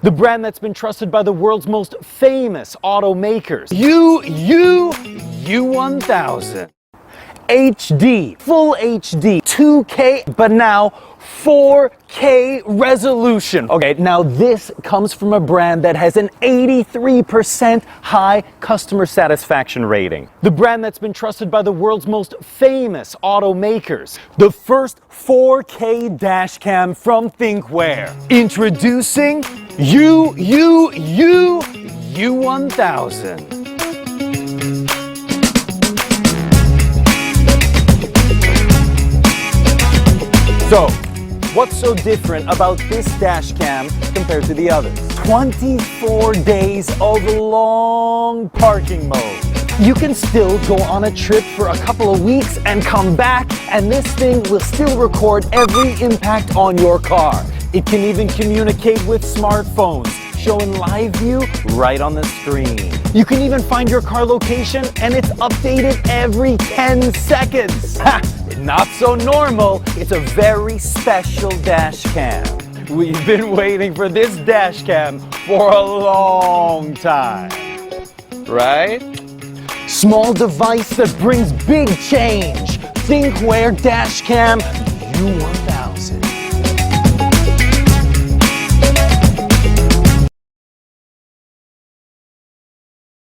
The brand that's been trusted by the world's most famous automakers. U1000. HD, full HD, 2K, but now 4K resolution. Okay, now this comes from a brand that has an 83% high customer satisfaction rating. The brand that's been trusted by the world's most famous automakers. The first 4K dash cam from Thinkware. Introducing U1000. So, what's so different about this dash cam compared to the others? 24 days of long parking mode. You can still go on a trip for a couple of weeks and come back, and this thing will still record every impact on your car. It can even communicate with smartphones, showing live view right on the screen. You can even find your car location, and it's updated every 10 seconds. Ha! Not so normal, it's a very special dash cam. We've been waiting for this dash cam for a long time, right? Small device that brings big change. Thinkware dash cam U1000.